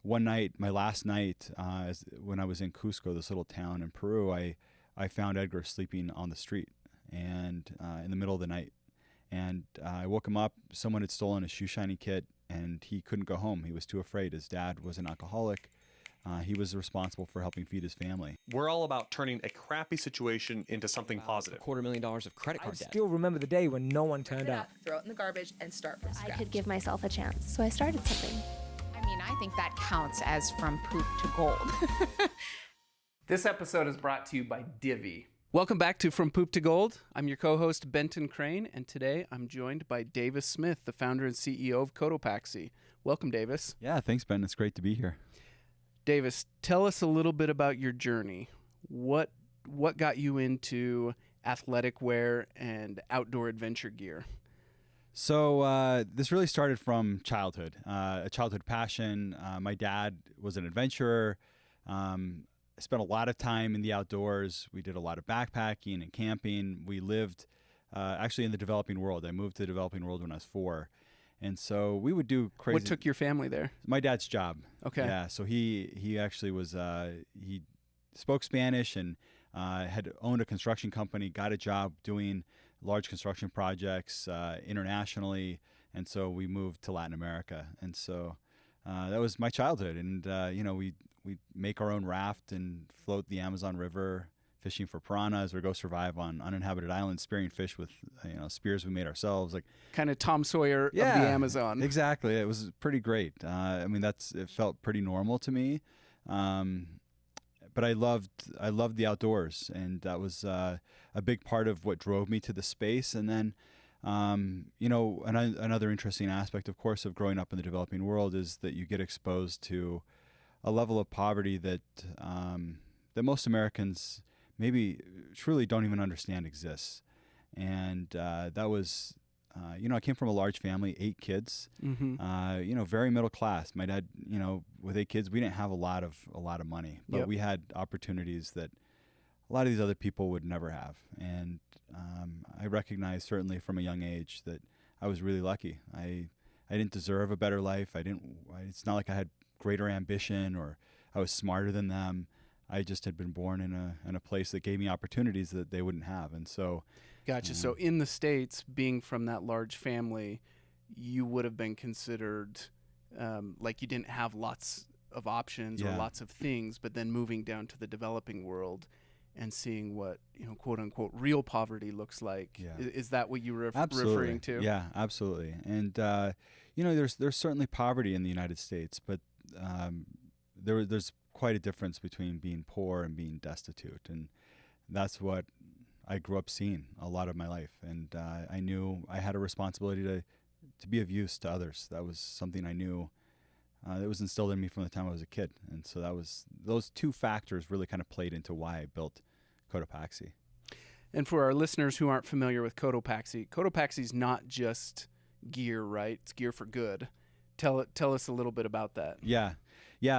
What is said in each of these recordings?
one night, my last night, when I was in Cusco, this little town in Peru, I found Edgar sleeping on the street and in the middle of the night. And I woke him up. Someone had stolen his shoe shining kit, and he couldn't go home. He was too afraid. His dad was an alcoholic. He was responsible for helping feed his family. We're all about turning a crappy situation into something positive. $250,000 of credit card debt. I still remember the day when no one turned up. Throw it in the garbage and start from scratch. I could give myself a chance, so I started something. I mean, I think that counts as from poop to gold. This episode is brought to you by Divvy. Welcome back to From Poop to Gold. I'm your co-host, Benton Crane, and today I'm joined by Davis Smith, the founder and CEO of Cotopaxi. Welcome, Davis. Yeah, thanks, Ben. It's great to be here. Davis, tell us a little bit about your journey. What got you into athletic wear and outdoor adventure gear? So this really started from childhood, a childhood passion. My dad was an adventurer. I spent a lot of time in the outdoors. We did a lot of backpacking and camping. We lived actually in the developing world. I moved to the developing world when I was 4. And so we would do crazy. What took your family there? My dad's job. Okay. Yeah. So he actually was, he spoke Spanish and had owned a construction company, got a job doing large construction projects internationally. And so we moved to Latin America. And so that was my childhood. And, we make our own raft and float the Amazon River, fishing for piranhas, or go survive on uninhabited islands, spearing fish with spears we made ourselves, like kind of Tom Sawyer of the Amazon. Exactly, it was pretty great. It felt pretty normal to me, but I loved the outdoors, and that was a big part of what drove me to the space. And then, another interesting aspect, of course, of growing up in the developing world is that you get exposed to a level of poverty that that most Americans maybe truly don't even understand exists. And that was, I came from a large family, 8 kids, very middle class. My dad, with 8 kids, we didn't have a lot of money, but we had opportunities that a lot of these other people would never have. And I recognized certainly from a young age that I was really lucky. I didn't deserve a better life. It's not like I had greater ambition or I was smarter than them. I just had been born in a place that gave me opportunities that they wouldn't have. And so Gotcha. So in the States, being from that large family, you would have been considered like you didn't have lots of options or lots of things, but then moving down to the developing world and seeing what, quote unquote, real poverty looks like. Yeah. Is that what you were referring to? Yeah, absolutely. And, there's certainly poverty in the United States, but there's quite a difference between being poor and being destitute. And that's what I grew up seeing a lot of my life. And I knew I had a responsibility to be of use to others. That was something I knew that was instilled in me from the time I was a kid. And so those 2 factors really kind of played into why I built Cotopaxi. And for our listeners who aren't familiar with Cotopaxi is not just gear, right? It's gear for good. Tell us a little bit about that. Yeah.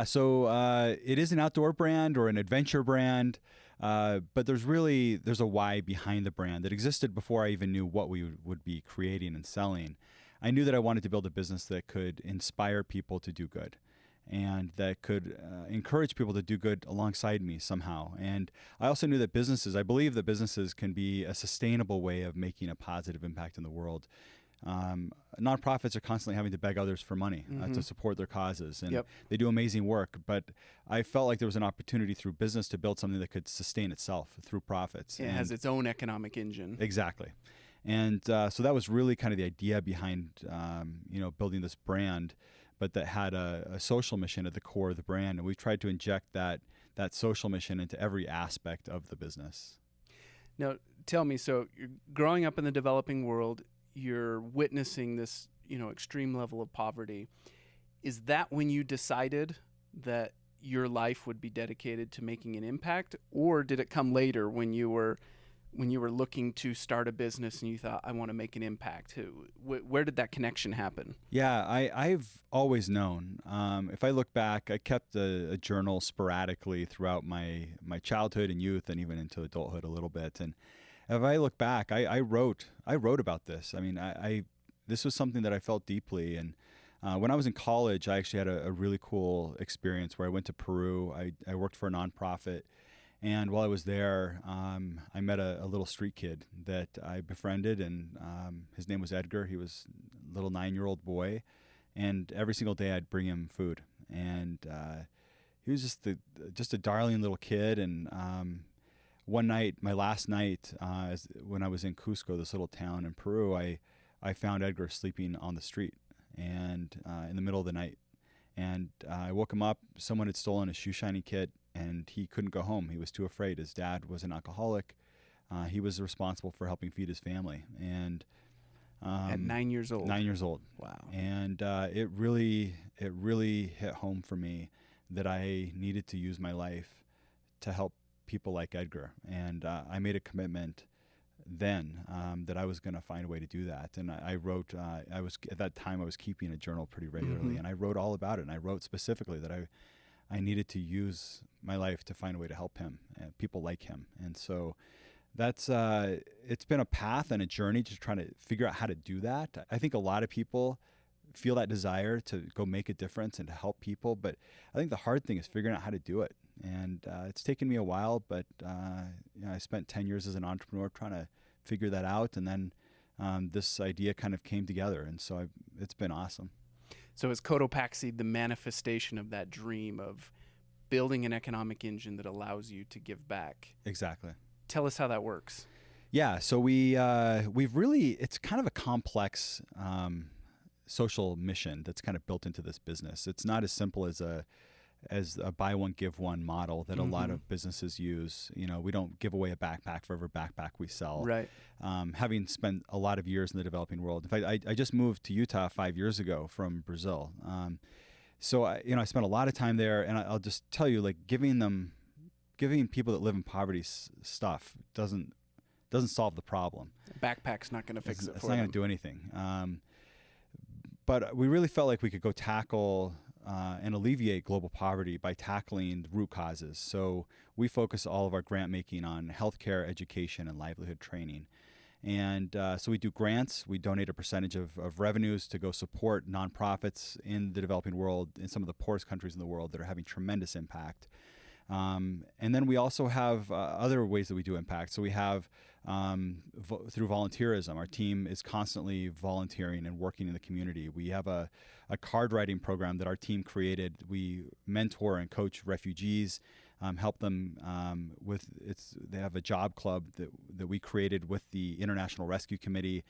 So it is an outdoor brand or an adventure brand, but there's a why behind the brand that existed before I even knew what we would be creating and selling. I knew that I wanted to build a business that could inspire people to do good, and that could encourage people to do good alongside me somehow. And I also knew that I believe that businesses can be a sustainable way of making a positive impact in the world. Nonprofits are constantly having to beg others for money to support their causes, and they do amazing work. But I felt like there was an opportunity through business to build something that could sustain itself through profits. It has its own economic engine. Exactly. And so that was really kind of the idea behind building this brand, but that had a social mission at the core of the brand. And we've tried to inject that social mission into every aspect of the business. Now, tell me, so you're growing up in the developing world, you're witnessing this, extreme level of poverty. Is that when you decided that your life would be dedicated to making an impact, or did it come later when you were looking to start a business and you thought, I want to make an impact? Where did that connection happen? Yeah, I've always known. If I look back, I kept a journal sporadically throughout my childhood and youth, and even into adulthood a little bit. And if I look back, I wrote about this. I mean, this was something that I felt deeply, and When I was in college, I actually had a really cool experience where I went to Peru. I worked for a nonprofit. And while I was there, I met a little street kid that I befriended, and his name was Edgar. He was a little 9-year-old boy. And every single day I'd bring him food. And he was just a darling little kid. And one night, my last night, when I was in Cusco, this little town in Peru, I found Edgar sleeping on the street and in the middle of the night. And I woke him up. Someone had stolen his shoe shiny kit, and he couldn't go home. He was too afraid. His dad was an alcoholic. He was responsible for helping feed his family. And at 9 years old. 9 years old. Wow. And it really hit home for me that I needed to use my life to help people like Edgar. And I made a commitment then that I was going to find a way to do that. And I wrote, at that time I was keeping a journal pretty regularly, and I wrote all about it. And I wrote specifically that I needed to use my life to find a way to help him, people like him. And so that's it's been a path and a journey to try to figure out how to do that. I think a lot of people feel that desire to go make a difference and to help people, but I think the hard thing is figuring out how to do it. And it's taken me a while, but I spent 10 years as an entrepreneur trying to figure that out, and then this idea kind of came together, and so it's been awesome. So is Cotopaxi the manifestation of that dream of building an economic engine that allows you to give back? Exactly. Tell us how that works. Yeah, so we've really, it's kind of a complex social mission that's kind of built into this business. It's not as simple as a buy one, give one model that a lot of businesses use. We don't give away a backpack for every backpack we sell. Right. Having spent a lot of years in the developing world. In fact, I just moved to Utah 5 years ago from Brazil. So I spent a lot of time there, and I'll just tell you, like, giving people that live in poverty stuff doesn't solve the problem. Backpack's not going to fix it for them. It's not going to do anything. But we really felt like we could go tackle and alleviate global poverty by tackling the root causes. So we focus all of our grant making on healthcare, education, and livelihood training. And so we do grants. We donate a percentage of revenues to go support nonprofits in the developing world, in some of the poorest countries in the world that are having tremendous impact. And then we also have other ways that we do impact. So we have through volunteerism. Our team is constantly volunteering and working in the community. We have a card writing program that our team created. We mentor and coach refugees, help them they have a job club that we created with the International Rescue Committee.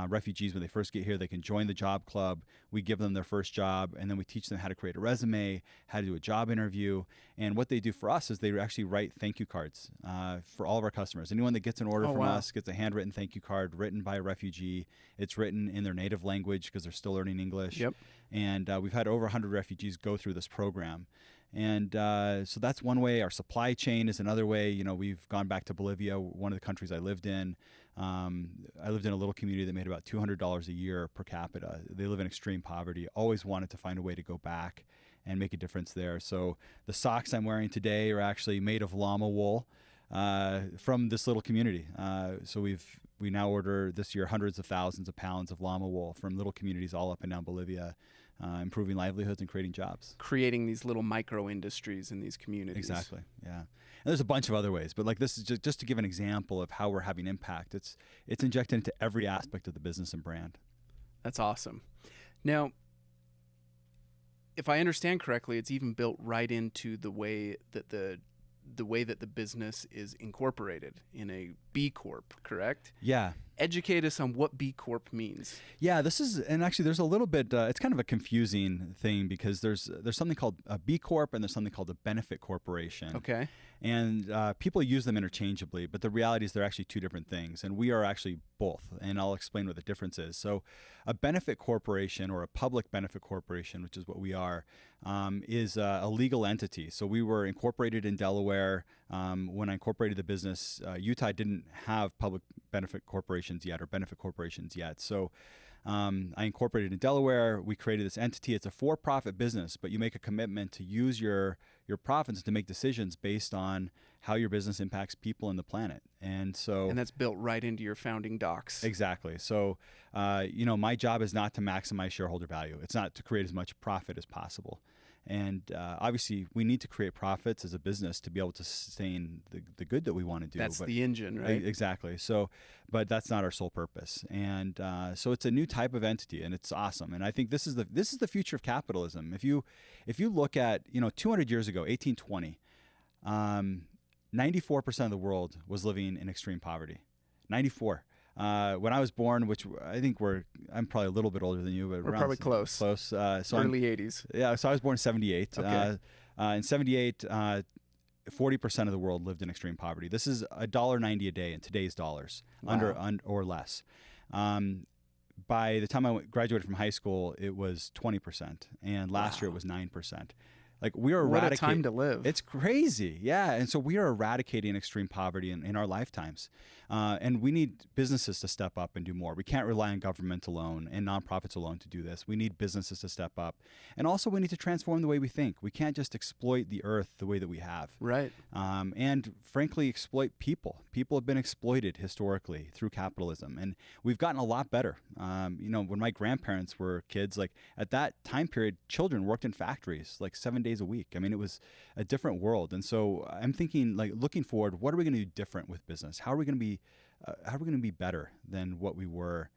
Refugees, when they first get here, they can join the job club. We give them their first job, and then we teach them how to create a resume, how to do a job interview. And what they do for us is they actually write thank you cards for all of our customers. Anyone that gets an order from us gets a handwritten thank you card written by a refugee. It's written in their native language because they're still learning English. Yep. And we've had over 100 refugees go through this program. And so that's one way. Our supply chain is another way. We've gone back to Bolivia, one of the countries I lived in. I lived in a little community that made about $200 a year per capita. They live in extreme poverty. Always wanted to find a way to go back and make a difference there. So the socks I'm wearing today are actually made of llama wool from this little community. So we now order this year hundreds of thousands of pounds of llama wool from little communities all up and down Bolivia. Improving livelihoods and creating jobs. Creating these little micro industries in these communities. Exactly, yeah. And there's a bunch of other ways, but like this is just to give an example of how we're having impact. It's injected into every aspect of the business and brand. That's awesome. Now, if I understand correctly, it's even built right into the way that the business is incorporated in a B Corp, correct? Yeah. Educate us on what B Corp means. Yeah, and actually there's a little bit, it's kind of a confusing thing because there's something called a B Corp and there's something called a benefit corporation. Okay. And people use them interchangeably, but the reality is they're actually two different things, and we are actually both, and I'll explain what the difference is. So a benefit corporation, or a public benefit corporation, which is what we are, is a legal entity. So we were incorporated in Delaware. When I incorporated the business, Utah didn't have public benefit corporations yet, or benefit corporations yet. So I incorporated in Delaware. We created this entity. It's a for-profit business, but you make a commitment to use your profits to make decisions based on how your business impacts people and the planet. And that's built right into your founding docs. Exactly. So, my job is not to maximize shareholder value. It's not to create as much profit as possible. And obviously, we need to create profits as a business to be able to sustain the good that we want to do. That's the engine, right? Exactly. So, but that's not our sole purpose. And so it's a new type of entity, and it's awesome. And I think this is the future of capitalism. If you look at 200 years ago, 1820, 94% of the world was living in extreme poverty. 94. When I was born, which I think I'm probably a little bit older than you, but we're probably close. Close. So early 80s. Yeah. So I was born in 78. Okay. In 78, 40% of the world lived in extreme poverty. This is $1.90 a day in today's dollars, or less. By the time I graduated from high school, it was 20%, and last year it was 9%. Like we are eradicating. What a time to live. It's crazy. Yeah. And so we are eradicating extreme poverty in our lifetimes. And we need businesses to step up and do more. We can't rely on government alone and nonprofits alone to do this. We need businesses to step up. And also we need to transform the way we think. We can't just exploit the earth the way that we have. Right. And frankly, exploit people. People have been exploited historically through capitalism. And we've gotten a lot better. When my grandparents were kids, like at that time period, children worked in factories like 7 days a week. I mean, it was a different world. And so I'm thinking, like, looking forward, what are we going to do different with business? How are we going to be better than what we were,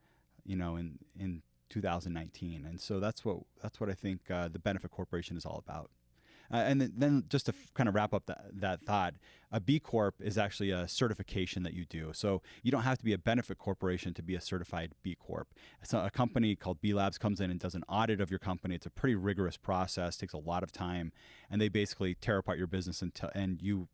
in 2019? And so that's what I think the Benefit Corporation is all about. And then just to kind of wrap up that thought, a B Corp is actually a certification that you do. So you don't have to be a benefit corporation to be a certified B Corp. So a company called B Labs comes in and does an audit of your company. It's a pretty rigorous process, takes a lot of time, and they basically tear apart your business and you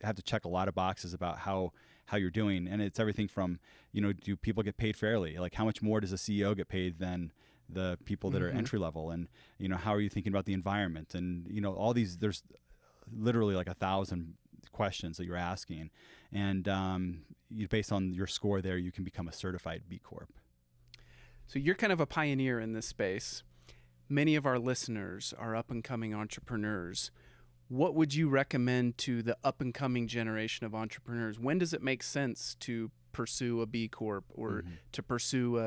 have to check a lot of boxes about how you're doing. And it's everything from, do people get paid fairly? Like how much more does a CEO get paid than the people that are entry level, and how are you thinking about the environment, and all these, there's literally like 1,000 questions that you're asking, and based on your score there, you can become a certified B Corp. So you're kind of a pioneer in this space. Many of our listeners are up and coming entrepreneurs. What would you recommend to the up and coming generation of entrepreneurs? When does it make sense to pursue a B Corp or to pursue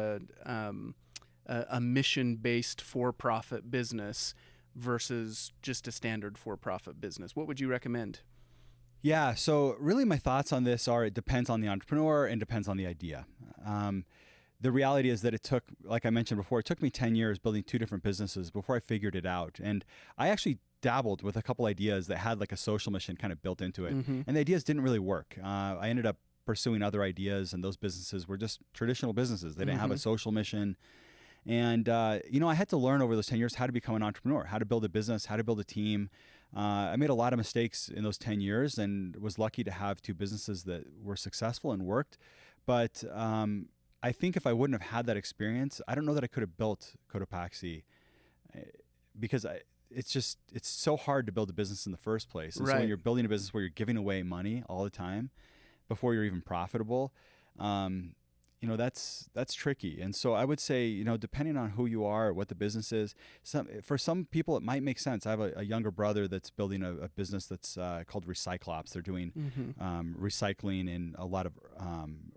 a mission-based for-profit business versus just a standard for-profit business? What would you recommend? Yeah, so really my thoughts on this are, it depends on the entrepreneur and depends on the idea. The reality is that it took, like I mentioned before, it took me 10 years building 2 different businesses before I figured it out. And I actually dabbled with a couple ideas that had like a social mission kind of built into it. And the ideas didn't really work. I ended up pursuing other ideas, and those businesses were just traditional businesses. They didn't have a social mission. And, I had to learn over those 10 years how to become an entrepreneur, how to build a business, how to build a team. I made a lot of mistakes in those 10 years and was lucky to have 2 businesses that were successful and worked. But I think if I wouldn't have had that experience, I don't know that I could have built Cotopaxi, because it's so hard to build a business in the first place. And so when you're building a business where you're giving away money all the time before you're even profitable, that's tricky. And so I would say, depending on who you are, what the business is, for some people it might make sense. I have a younger brother that's building a business that's called Recyclops. They're doing recycling in a lot of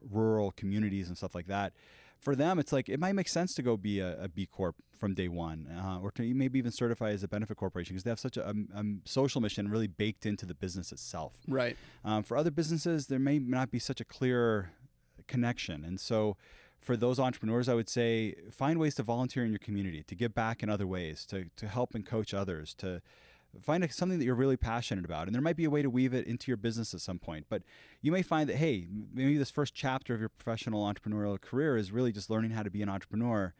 rural communities and stuff like that. For them, it's like, it might make sense to go be a B Corp from day one, or to maybe even certify as a benefit corporation, because they have such a social mission really baked into the business itself. Right. For other businesses, there may not be such a clear connection. And so for those entrepreneurs, I would say find ways to volunteer in your community, to give back in other ways, to help and coach others, to find something that you're really passionate about. And there might be a way to weave it into your business at some point. But you may find that, hey, maybe this first chapter of your professional entrepreneurial career is really just learning how to be an entrepreneur,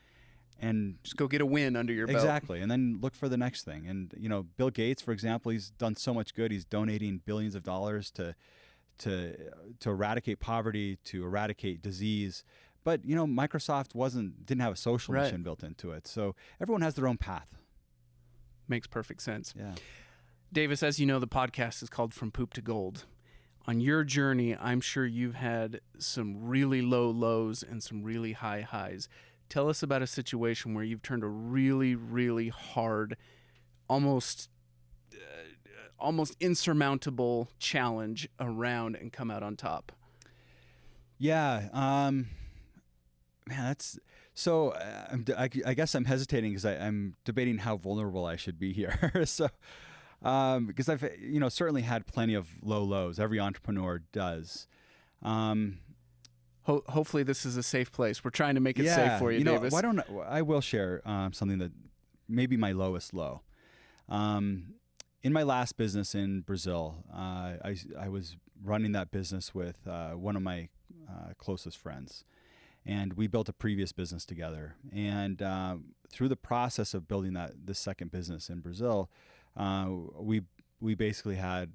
and just go get a win under your belt. Exactly. And then look for the next thing. And, Bill Gates, for example, he's done so much good. He's donating billions of dollars to eradicate poverty, to eradicate disease. But, Microsoft didn't have a social mission built into it. So everyone has their own path. Makes perfect sense. Yeah. Davis, as you know, the podcast is called From Poop to Gold. On your journey, I'm sure you've had some really low lows and some really high highs. Tell us about a situation where you've turned a really, really hard, almost insurmountable challenge around and come out on top. Yeah. Man, that's so. I guess I'm hesitating because I'm debating how vulnerable I should be here. So, because I've certainly had plenty of low lows. Every entrepreneur does. Hopefully, this is a safe place. We're trying to make it safe for you, Davis. Why don't I will share something that maybe my lowest low. In my last business in Brazil, I was running that business with one of my closest friends, and we built a previous business together. And through the process of building this second business in Brazil, we basically had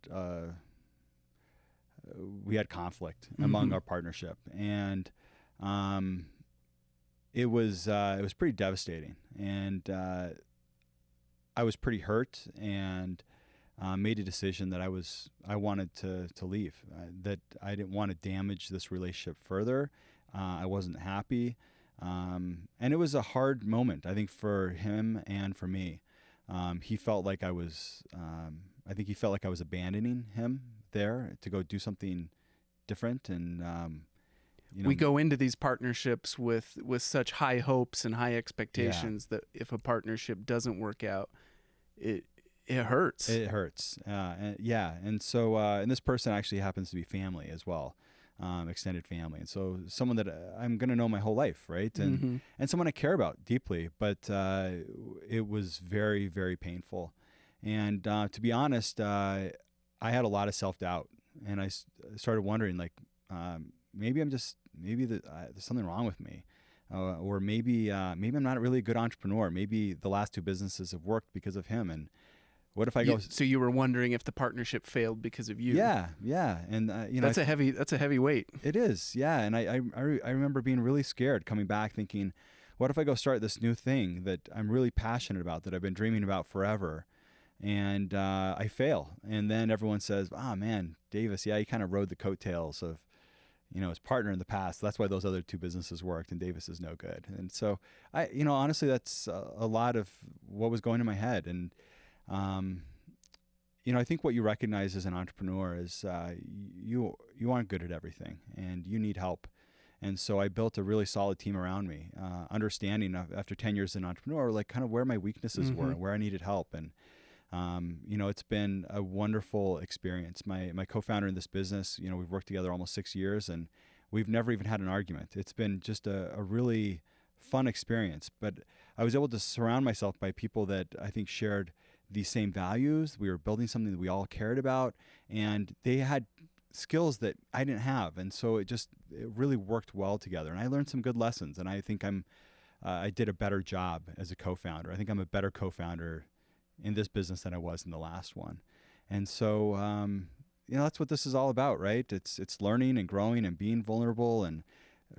conflict among our partnership, and it was pretty devastating, and I was pretty hurt, and made a decision that I wanted to leave, that I didn't want to damage this relationship further. I wasn't happy, and it was a hard moment, I think, for him and for me. He felt like I was abandoning him there to go do something different, and we go into these partnerships with such high hopes and high expectations that if a partnership doesn't work out, it hurts. It hurts. And so and this person actually happens to be family as well, extended family, and so someone that I'm going to know my whole life, right? And and someone I care about deeply. But it was very, very painful, and to be honest, I had a lot of self-doubt, and I started wondering, like, maybe there's something wrong with me, or maybe I'm not really a good entrepreneur. Maybe the last two businesses have worked because of him, and what if I go? So you were wondering if the partnership failed because of you? Yeah, and that's a heavy weight. It is, yeah. And I remember being really scared coming back, thinking, what if I go start this new thing that I'm really passionate about, that I've been dreaming about forever, and I fail, and then everyone says, "Ah, man, Davis, yeah, he kind of rode the coattails of, his partner in the past. That's why those other two businesses worked, and Davis is no good." And so honestly, that's a lot of what was going in my head. And I think what you recognize as an entrepreneur is you aren't good at everything, and you need help. And so I built a really solid team around me, understanding after 10 years as an entrepreneur, like kind of where my weaknesses were and where I needed help. And it's been a wonderful experience. My co-founder in this business, we've worked together almost 6 years, and we've never even had an argument. It's been just a really fun experience. But I was able to surround myself by people that I think shared these same values. We were building something that we all cared about, and they had skills that I didn't have. And so it really worked well together. And I learned some good lessons, and I think I did a better job as a co-founder. I think I'm a better co-founder in this business than I was in the last one. And so, that's what this is all about, right? It's learning and growing and being vulnerable and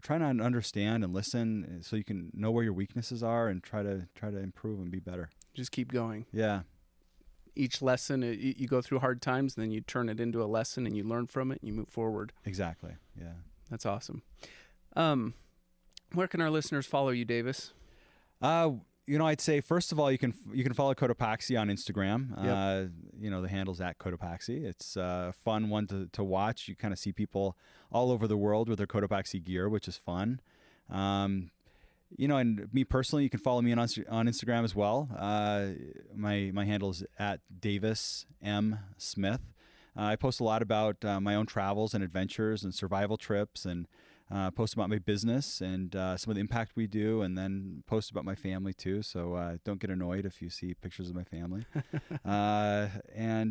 trying to understand and listen so you can know where your weaknesses are and try to improve and be better. Just keep going. Yeah. Each lesson, you go through hard times, and then you turn it into a lesson, and you learn from it, and you move forward. Exactly. Yeah. That's awesome. Where can our listeners follow you, Davis? I'd say, first of all, you can follow Cotopaxi on Instagram. Yep. The handle's @Cotopaxi. It's a fun one to watch. You kind of see people all over the world with their Cotopaxi gear, which is fun. And me personally, you can follow me on Instagram as well. My handle is @DavisMSmith. I post a lot about my own travels and adventures and survival trips, and post about my business and some of the impact we do, and then post about my family too. So don't get annoyed if you see pictures of my family. I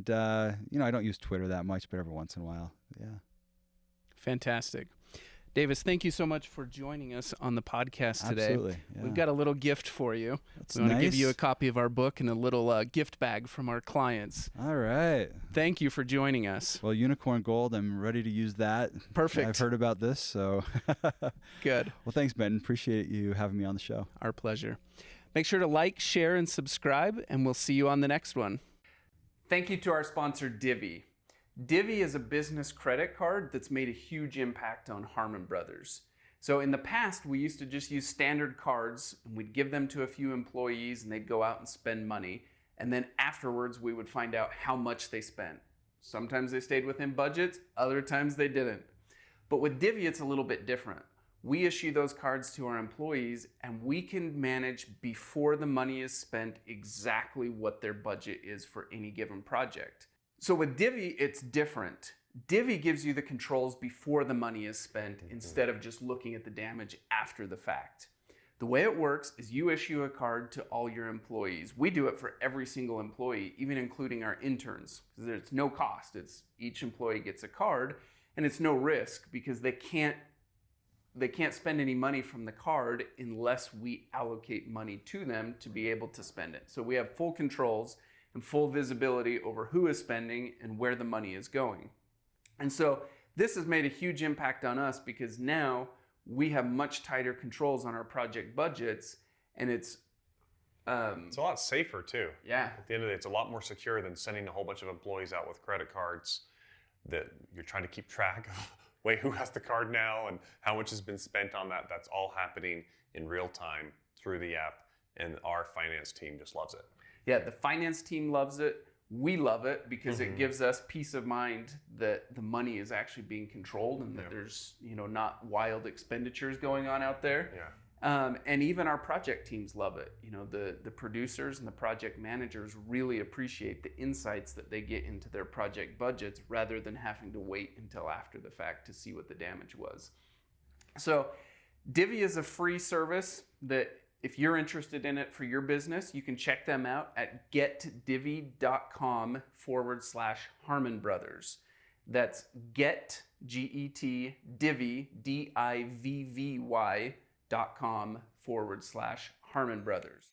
don't use Twitter that much, but every once in a while, yeah. Fantastic. Davis, thank you so much for joining us on the podcast today. Absolutely. Yeah. We've got a little gift for you. That's we want to give nice. you a copy of our book and a little gift bag from our clients. All right. Thank you for joining us. Well, Unicorn Gold, I'm ready to use that. Perfect. I've heard about this, so. Good. Well, thanks, Benton. Appreciate you having me on the show. Our pleasure. Make sure to like, share, and subscribe, and we'll see you on the next one. Thank you to our sponsor, Divvy. Divvy is a business credit card that's made a huge impact on Harmon Brothers. So in the past, we used to just use standard cards, and we'd give them to a few employees, and they'd go out and spend money. And then afterwards, we would find out how much they spent. Sometimes they stayed within budgets, other times they didn't. But with Divvy, it's a little bit different. We issue those cards to our employees, and we can manage before the money is spent exactly what their budget is for any given project. So with Divvy, it's different. Divvy gives you the controls before the money is spent instead of just looking at the damage after the fact. The way it works is you issue a card to all your employees. We do it for every single employee, even including our interns. There's no cost. It's each employee gets a card, and it's no risk because they can't spend any money from the card unless we allocate money to them to be able to spend it. So we have full controls and full visibility over who is spending and where the money is going. And so this has made a huge impact on us because now we have much tighter controls on our project budgets, and it's a lot safer too. Yeah. At the end of the day, it's a lot more secure than sending a whole bunch of employees out with credit cards that you're trying to keep track of. Wait, who has the card now and how much has been spent on that? That's all happening in real time through the app, and our finance team just loves it. Yeah, the finance team loves it. We love it because it gives us peace of mind that the money is actually being controlled and that there's not wild expenditures going on out there. Yeah. And even our project teams love it. The producers and the project managers really appreciate the insights that they get into their project budgets rather than having to wait until after the fact to see what the damage was. So Divvy is a free service that if you're interested in it for your business, you can check them out at getdivvy.com/Harmon Brothers. That's get, G-E-T, divvy, D-I-V-V-Y.com/Harmon Brothers.